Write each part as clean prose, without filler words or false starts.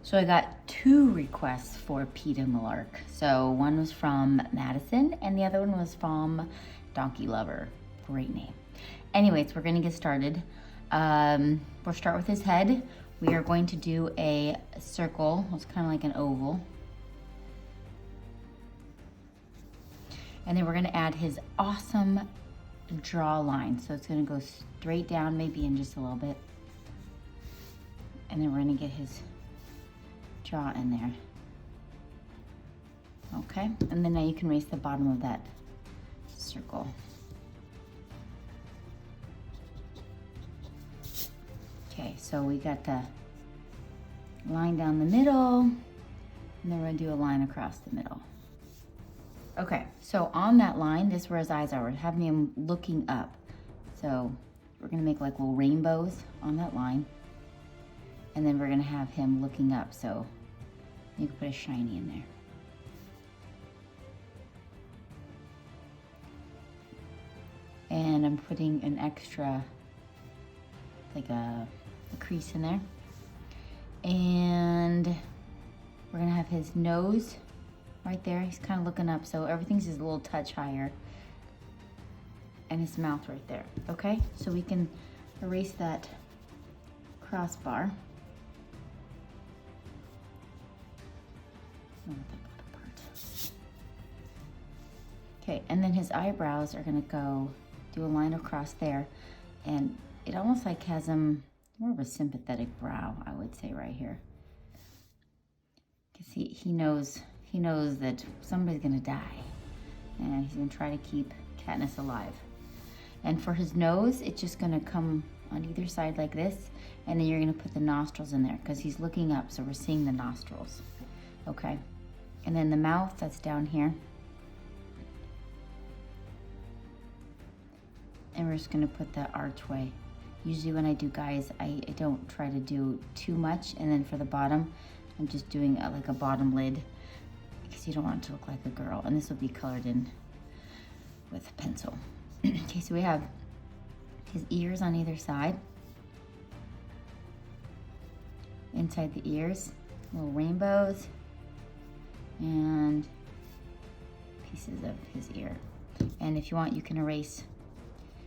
So I got 2 requests for Peeta Mellark. So one was from Madison and the other one was from Donkey Lover. Great name. Anyways, we're gonna get started. We'll start with his head. We are going to do a circle. It's kind of like an oval. And then we're gonna add his awesome jaw line. So it's gonna go straight down, maybe in just a little bit. And then we're gonna get his jaw in there. Okay, and then now you can raise the bottom of that circle. Okay, so we got the line down the middle, and then we're gonna do a line across the middle. Okay, so on that line, this is where his eyes are. We're having him looking up. So we're gonna make like little rainbows on that line. And then we're gonna have him looking up. So you can put a shiny in there. And I'm putting an extra, like a crease in there. And we're gonna have his nose right there. He's kind of looking up, so everything's just a little touch higher. And his mouth right there, okay? So we can erase that crossbar. Okay, and then his eyebrows are gonna go do a line across there, and it almost like has him more of a sympathetic brow, I would say, right here. Because he knows that somebody's gonna die, and he's gonna try to keep Katniss alive. And for his nose, it's just gonna come on either side like this, and then you're gonna put the nostrils in there because he's looking up, so we're seeing the nostrils, okay? And then the mouth, that's down here. And we're just gonna put the archway. Usually when I do guys, I don't try to do too much. And then for the bottom, I'm just doing like a bottom lid because you don't want it to look like a girl. And this will be colored in with pencil. Okay, so we have his ears on either side. Inside the ears, little rainbows and pieces of his ear. And if you want, you can erase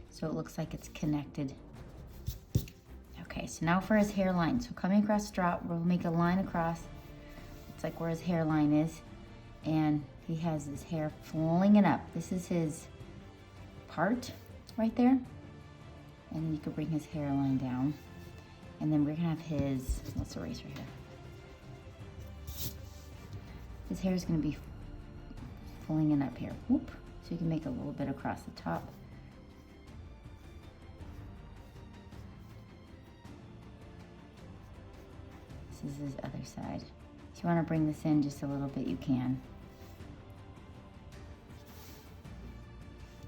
so it looks like it's connected. Okay, so now for his hairline. So coming across the strap, we'll make a line across. It's like where his hairline is. And he has his hair flinging up. This is his part right there. And then you could bring his hairline down. And then we're gonna have his, let's erase right here. His hair is gonna be flinging up here. Whoop. So you can make a little bit across the top. This is his other side. If you want to bring this in just a little bit, you can.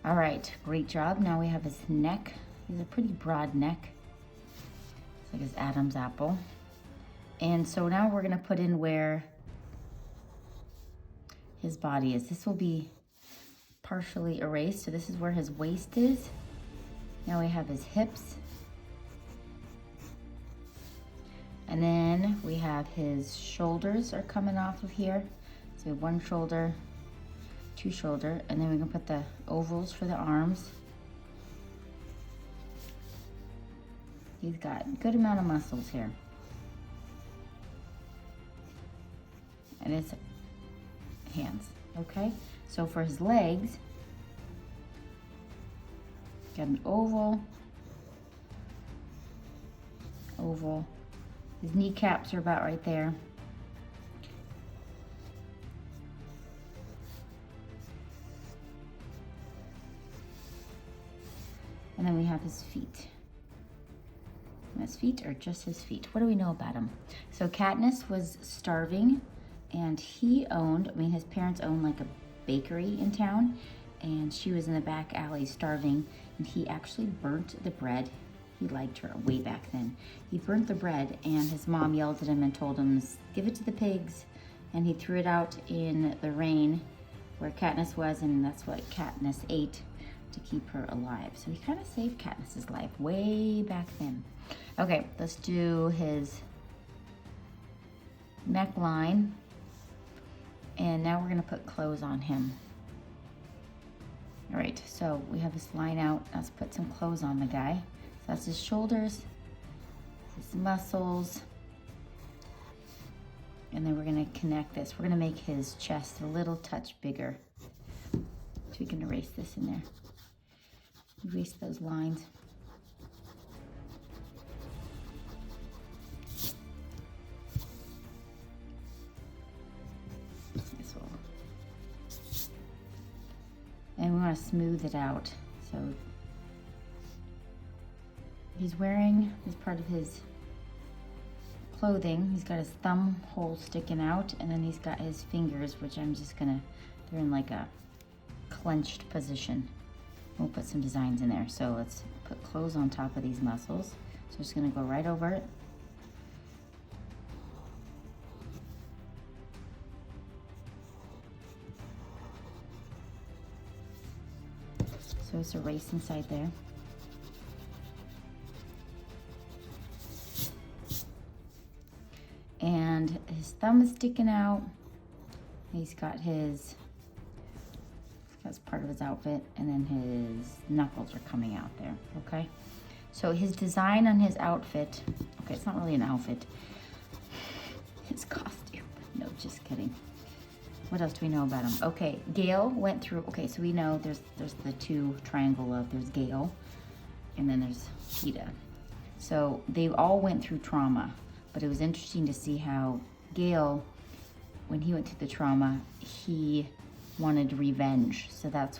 All right, great job. Now we have his neck. He's a pretty broad neck. It's like his Adam's apple. And so now we're gonna put in where his body is. This will be partially erased. So this is where his waist is. Now we have his hips. And then we have his shoulders are coming off of here. So we have 1 shoulder, 2 shoulder, and then we can put the ovals for the arms. He's got a good amount of muscles here. And his hands, okay? So for his legs, got an oval, oval. His kneecaps are about right there. And then we have his feet. And his feet are just his feet. What do we know about him? So Katniss was starving, and he owned, his parents owned like a bakery in town, and she was in the back alley starving, and he actually burnt the bread. He liked her way back then. He burnt the bread, and his mom yelled at him and told him, give it to the pigs. And he threw it out in the rain where Katniss was, and that's what Katniss ate to keep her alive. So he kind of saved Katniss's life way back then. Okay, let's do his neckline. And now we're gonna put clothes on him. All right, so we have this line out. Let's put some clothes on the guy. So that's his shoulders, his muscles. And then we're gonna connect this. We're gonna make his chest a little touch bigger. So we can erase this in there. Erase those lines. And we want to smooth it out. So he's wearing, as part of his clothing, he's got his thumb hole sticking out, and then he's got his fingers, which I'm just gonna, they're in like a clenched position. We'll put some designs in there. So let's put clothes on top of these muscles. So I'm just gonna go right over it. So it's erased inside there. And his thumb is sticking out. He's got his, that's part of his outfit, and then his knuckles are coming out there, okay? So his design on his outfit, okay, it's not really an outfit, his costume. No, just kidding. What else do we know about him? Okay, Gail went through, okay, so we know there's the two triangle of, there's Gail, and then there's Peeta. So they all went through trauma, but it was interesting to see how Gail, when he went through the trauma, he wanted revenge. So that's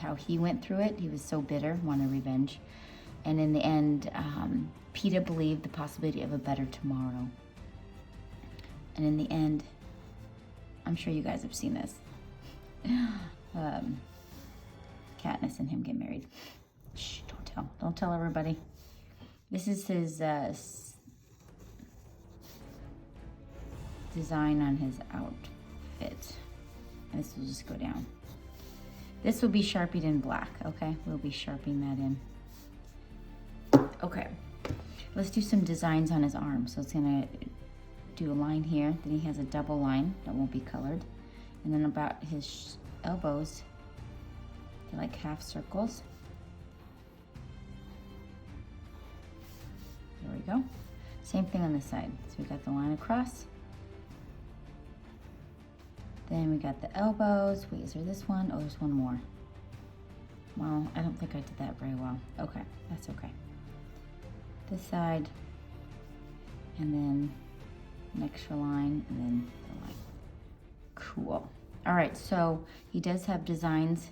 how he went through it. He was so bitter, wanted revenge. And in the end, Peeta believed the possibility of a better tomorrow. And in the end, I'm sure you guys have seen this. Katniss and him get married. Shh, don't tell. Don't tell everybody. This is his design on his outfit. And this will just go down. This will be Sharpied in black, okay? We'll be sharpening that in. Okay, let's do some designs on his arm. So it's gonna do a line here, then he has a double line that won't be colored, and then about his elbows, they're like half circles. There we go. Same thing on this side. So we got the line across, then we got the elbows. Wait, is there this one? Oh, there's one more. Well, I don't think I did that very well. Okay, that's okay. This side, and then an extra line, and then the line. Cool. All right, so he does have designs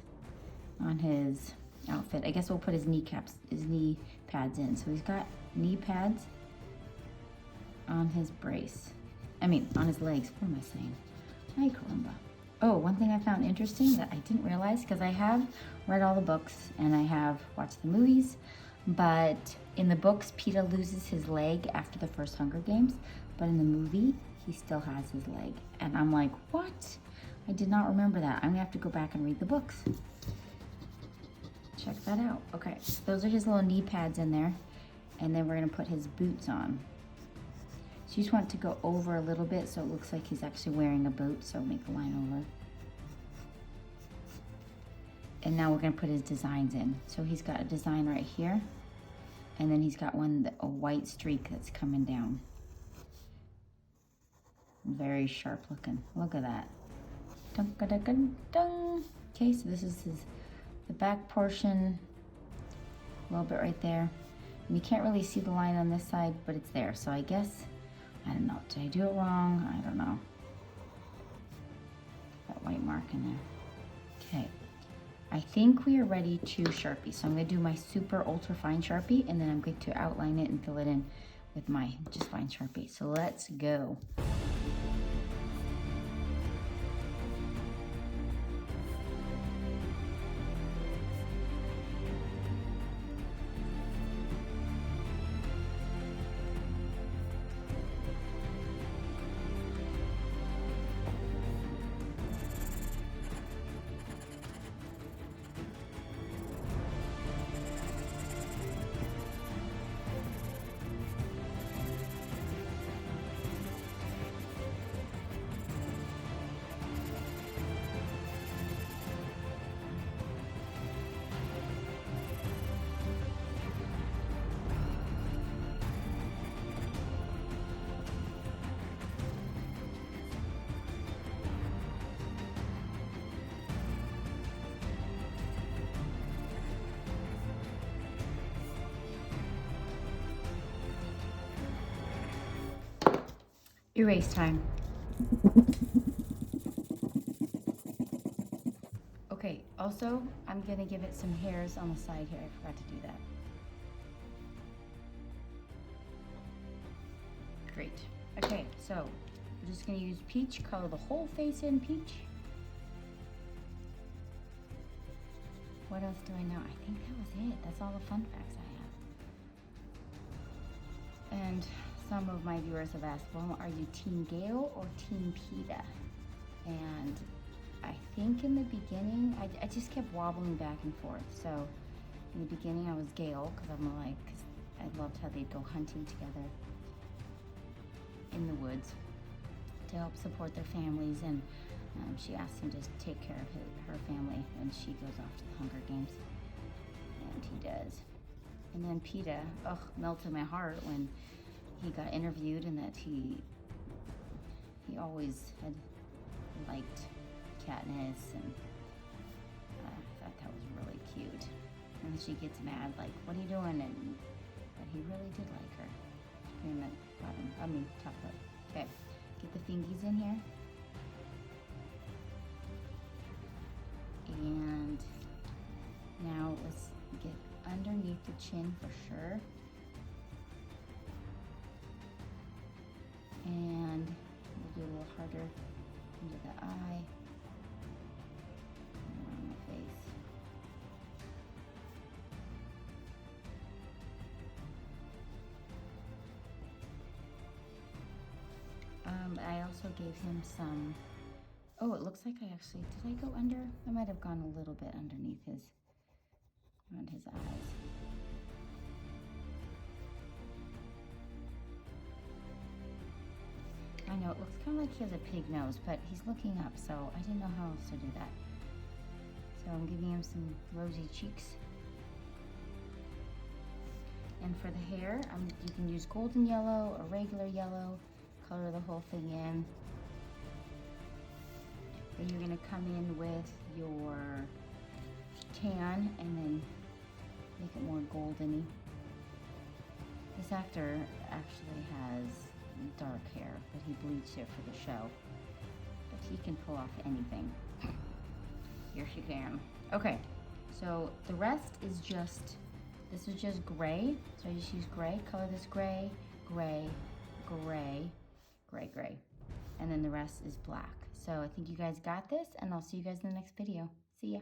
on his outfit. I guess we'll put his knee pads in. So he's got knee pads on his brace. I mean, on his legs. What am I saying? Ay, caramba. Oh, one thing I found interesting that I didn't realize, because I have read all the books and I have watched the movies, but in the books, Peeta loses his leg after the first Hunger Games, but in the movie, he still has his leg. And I'm like, what? I did not remember that. I'm gonna have to go back and read the books. Check that out. Okay, so those are his little knee pads in there. And then we're gonna put his boots on. So you just want it to go over a little bit so it looks like he's actually wearing a boot, so make a line over. And now we're gonna put his designs in. So he's got a design right here, and then he's got a white streak that's coming down. Very sharp looking. Look at that. Dun, dun, dun, dun, dun. Okay, so this is the back portion, a little bit right there. And you can't really see the line on this side, but it's there. So I guess, I don't know, did I do it wrong? I don't know. That white mark in there. Okay, I think we are ready to Sharpie. So I'm gonna do my super ultra fine Sharpie, and then I'm going to outline it and fill it in with my just fine Sharpie. So let's go. Erase time. Okay, also, I'm gonna give it some hairs on the side here. I forgot to do that. Great. Okay, so I'm just gonna use peach, color the whole face in peach. What else do I know? I think that was it. That's all the fun facts I have. And some of my viewers have asked, well, are you Team Gale or Team Peeta? And I think in the beginning, I just kept wobbling back and forth. So in the beginning I was Gale, because I loved how they'd go hunting together in the woods to help support their families, and she asked him to take care of her family when she goes off to the Hunger Games, and he does. And then Peeta, melted my heart when he got interviewed, and that he always had liked Katniss, and I thought that was really cute. And she gets mad, like, what are you doing? But he really did like her. In the bottom, top lip. Okay, get the fingies in here. And now let's get underneath the chin for sure. And we'll do a little harder into the eye. And around the face. I also gave him some, it looks like did I go under? I might have gone a little bit underneath around his eyes. I know, it looks kind of like he has a pig nose, but he's looking up, so I didn't know how else to do that. So I'm giving him some rosy cheeks. And for the hair, you can use golden yellow or regular yellow. Color the whole thing in. Then you're gonna come in with your tan and then make it more golden-y. This actor actually has dark hair, but he bleached it for the show. But he can pull off anything. Here she can. Okay, so the rest is this is just gray. So I just use gray, color this gray, gray, gray, gray, gray. And then the rest is black. So I think you guys got this, and I'll see you guys in the next video. See ya.